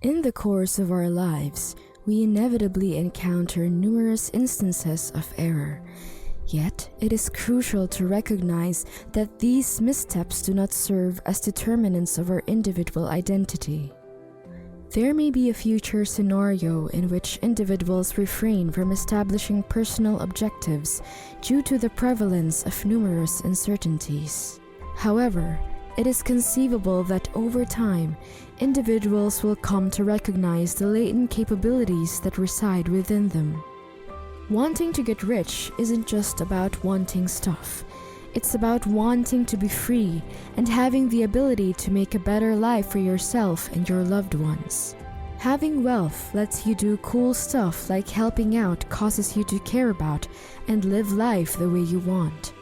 In the course of our lives, we inevitably encounter numerous instances of error. Yet, it is crucial to recognize that these missteps do not serve as determinants of our individual identity. There may be a future scenario in which individuals refrain from establishing personal objectives due to the prevalence of numerous uncertainties. However, it is conceivable that over time, individuals will come to recognize the latent capabilities that reside within them. Wanting to get rich isn't just about wanting stuff. It's about wanting to be free and having the ability to make a better life for yourself and your loved ones. Having wealth lets you do cool stuff like helping out causes you to care about and live life the way you want.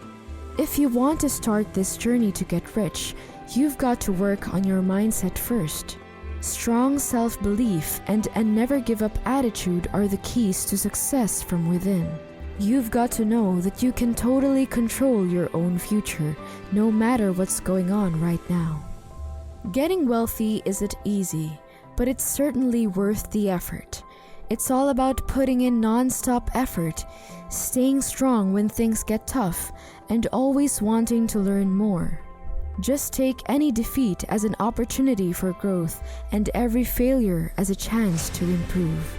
If you want to start this journey to get rich, you've got to work on your mindset first. Strong self-belief and a never-give-up attitude are the keys to success from within. You've got to know that you can totally control your own future, no matter what's going on right now. Getting wealthy isn't easy, but it's certainly worth the effort. It's all about putting in non-stop effort, staying strong when things get tough, and always wanting to learn more. Just take any defeat as an opportunity for growth and every failure as a chance to improve.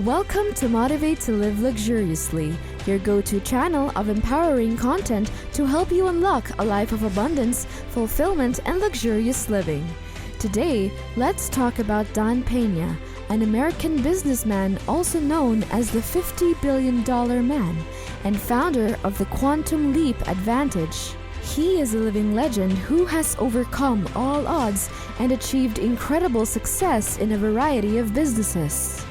Welcome to Motivate to Live Luxuriously, your go-to channel of empowering content to help you unlock a life of abundance, fulfillment, and luxurious living. Today, let's talk about Dan Peña, an American businessman also known as the $50 billion man and founder of the Quantum Leap Advantage. He is a living legend who has overcome all odds and achieved incredible success in a variety of businesses.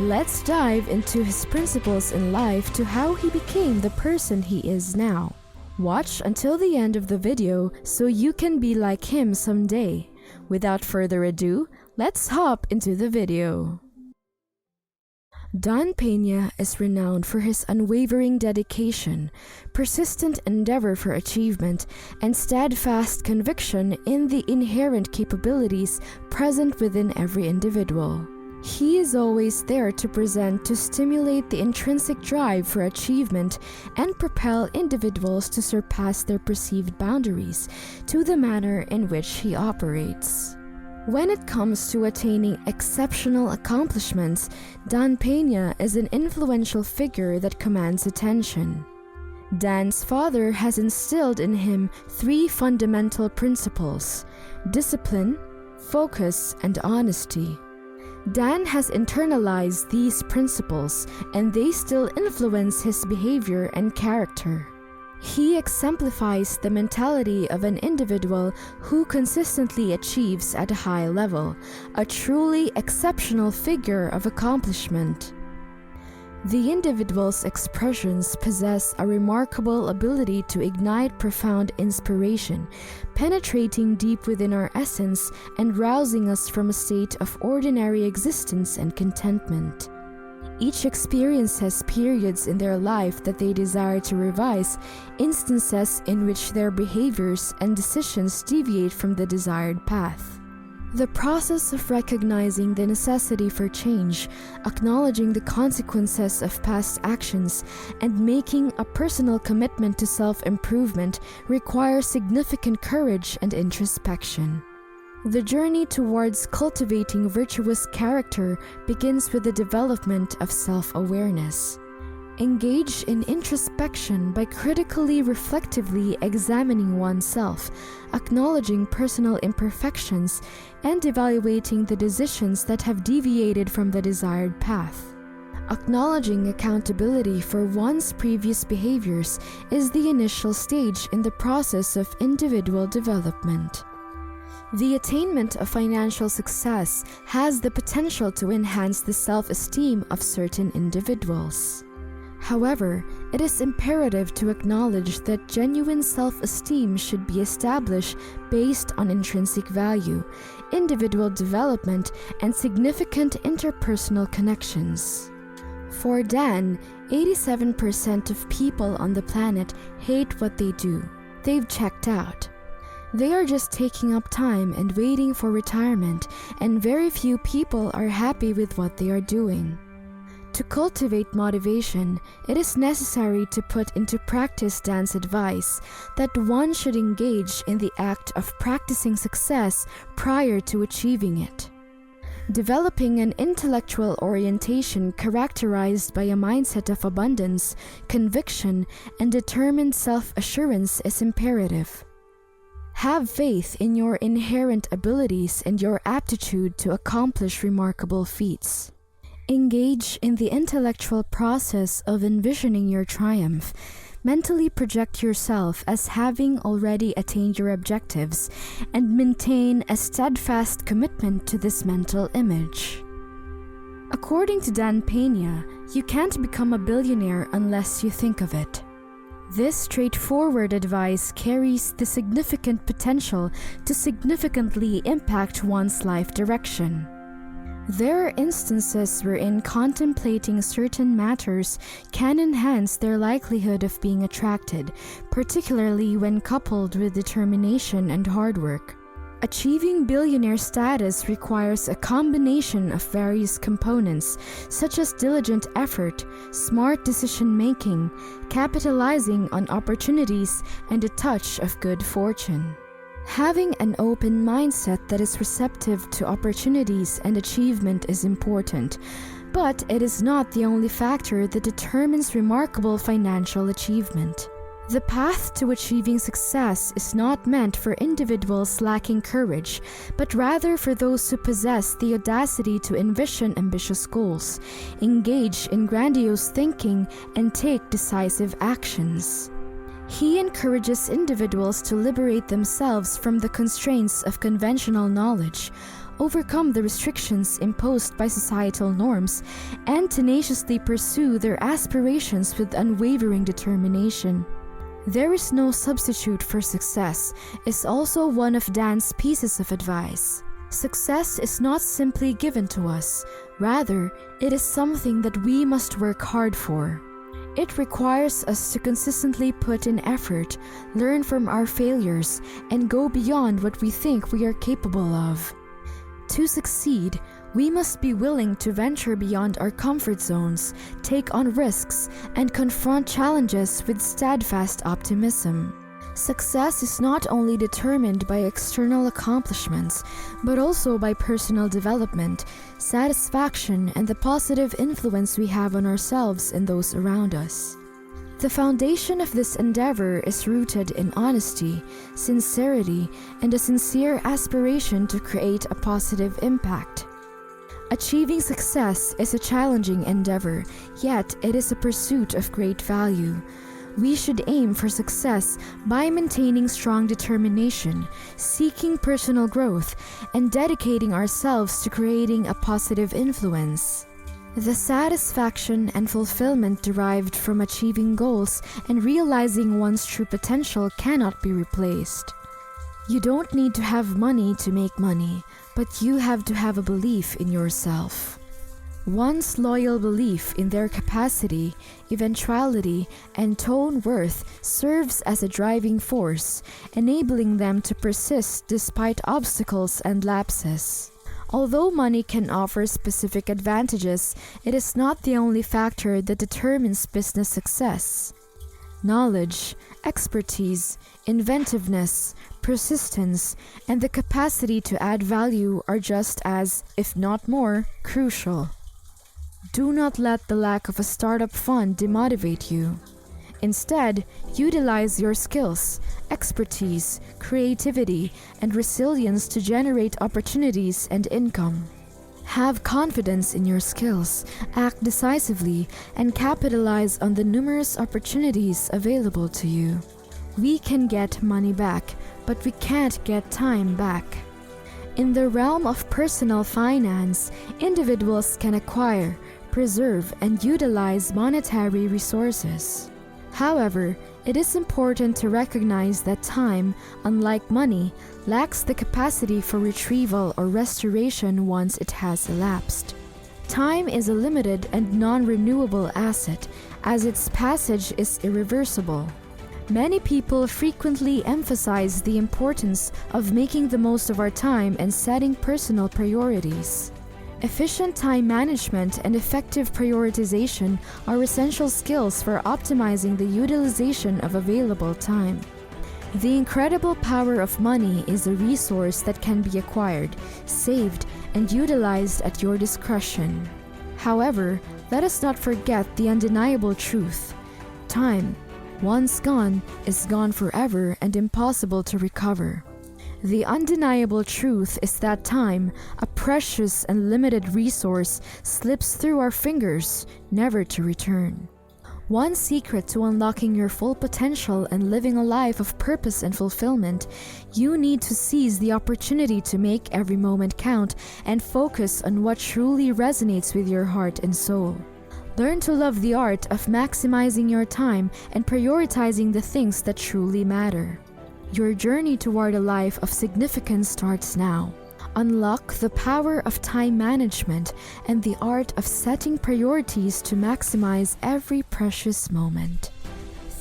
Let's dive into his principles in life to how he became the person he is now. Watch until the end of the video so you can be like him someday. Without further ado, let's hop into the video. Dan Peña is renowned for his unwavering dedication, persistent endeavor for achievement, and steadfast conviction in the inherent capabilities present within every individual. He is always there to present to stimulate the intrinsic drive for achievement and propel individuals to surpass their perceived boundaries to the manner in which he operates. When it comes to attaining exceptional accomplishments, Dan Peña is an influential figure that commands attention. Dan's father has instilled in him three fundamental principles: discipline, focus, and honesty. Dan has internalized these principles, and they still influence his behavior and character. He exemplifies the mentality of an individual who consistently achieves at a high level, a truly exceptional figure of accomplishment. The individual's expressions possess a remarkable ability to ignite profound inspiration, penetrating deep within our essence and rousing us from a state of ordinary existence and contentment. Each experiences periods in their life that they desire to revise, instances in which their behaviors and decisions deviate from the desired path. The process of recognizing the necessity for change, acknowledging the consequences of past actions, and making a personal commitment to self-improvement requires significant courage and introspection. The journey towards cultivating virtuous character begins with the development of self-awareness. Engage in introspection by critically reflectively examining oneself, acknowledging personal imperfections, and evaluating the decisions that have deviated from the desired path. Acknowledging accountability for one's previous behaviors is the initial stage in the process of individual development. The attainment of financial success has the potential to enhance the self-esteem of certain individuals. However, it is imperative to acknowledge that genuine self-esteem should be established based on intrinsic value, individual development, and significant interpersonal connections. For Dan, 87% of people on the planet hate what they do. They've checked out. They are just taking up time and waiting for retirement, and very few people are happy with what they are doing. To cultivate motivation, it is necessary to put into practice Dan's advice that one should engage in the act of practicing success prior to achieving it. Developing an intellectual orientation characterized by a mindset of abundance, conviction, and determined self-assurance is imperative. Have faith in your inherent abilities and your aptitude to accomplish remarkable feats. Engage in the intellectual process of envisioning your triumph. Mentally project yourself as having already attained your objectives and maintain a steadfast commitment to this mental image. According to Dan Peña, you can't become a billionaire unless you think of it. This straightforward advice carries the significant potential to significantly impact one's life direction. There are instances wherein contemplating certain matters can enhance their likelihood of being attracted, particularly when coupled with determination and hard work. Achieving billionaire status requires a combination of various components, such as diligent effort, smart decision-making, capitalizing on opportunities, and a touch of good fortune. Having an open mindset that is receptive to opportunities and achievement is important, but it is not the only factor that determines remarkable financial achievement. The path to achieving success is not meant for individuals lacking courage, but rather for those who possess the audacity to envision ambitious goals, engage in grandiose thinking, and take decisive actions. He encourages individuals to liberate themselves from the constraints of conventional knowledge, overcome the restrictions imposed by societal norms, and tenaciously pursue their aspirations with unwavering determination. "There is no substitute for success" is also one of Dan's pieces of advice. Success is not simply given to us, rather, it is something that we must work hard for. It requires us to consistently put in effort, learn from our failures, and go beyond what we think we are capable of. To succeed, we must be willing to venture beyond our comfort zones, take on risks, and confront challenges with steadfast optimism. Success is not only determined by external accomplishments, but also by personal development, satisfaction, and the positive influence we have on ourselves and those around us. The foundation of this endeavor is rooted in honesty, sincerity, and a sincere aspiration to create a positive impact. Achieving success is a challenging endeavor, yet it is a pursuit of great value. We should aim for success by maintaining strong determination, seeking personal growth, and dedicating ourselves to creating a positive influence. The satisfaction and fulfillment derived from achieving goals and realizing one's true potential cannot be replaced. You don't need to have money to make money, but you have to have a belief in yourself. One's loyal belief in their capacity, eventuality, and own worth serves as a driving force, enabling them to persist despite obstacles and lapses. Although money can offer specific advantages, it is not the only factor that determines business success. Knowledge, expertise, inventiveness, persistence, and the capacity to add value are just as, if not more, crucial. Do not let the lack of a startup fund demotivate you. Instead, utilize your skills, expertise, creativity, and resilience to generate opportunities and income. Have confidence in your skills, act decisively, and capitalize on the numerous opportunities available to you. We can get money back, but we can't get time back. In the realm of personal finance, individuals can acquire, preserve, and utilize monetary resources. However, it is important to recognize that time, unlike money, lacks the capacity for retrieval or restoration once it has elapsed. Time is a limited and non-renewable asset, as its passage is irreversible. Many people frequently emphasize the importance of making the most of our time and setting personal priorities. Efficient time management and effective prioritization are essential skills for optimizing the utilization of available time. The incredible power of money is a resource that can be acquired, saved, and utilized at your discretion. However, let us not forget the undeniable truth. Time, once gone, is gone forever and impossible to recover. The undeniable truth is that time, a precious and limited resource, slips through our fingers, never to return. One secret to unlocking your full potential and living a life of purpose and fulfillment, you need to seize the opportunity to make every moment count and focus on what truly resonates with your heart and soul. Learn to love the art of maximizing your time and prioritizing the things that truly matter. Your journey toward a life of significance starts now. Unlock the power of time management and the art of setting priorities to maximize every precious moment.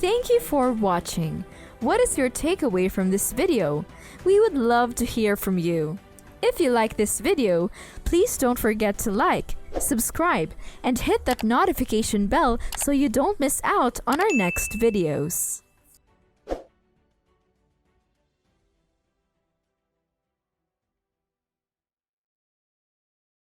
Thank you for watching. What is your takeaway from this video? We would love to hear from you. If you like this video, please don't forget to like, subscribe, and hit that notification bell so you don't miss out on our next videos.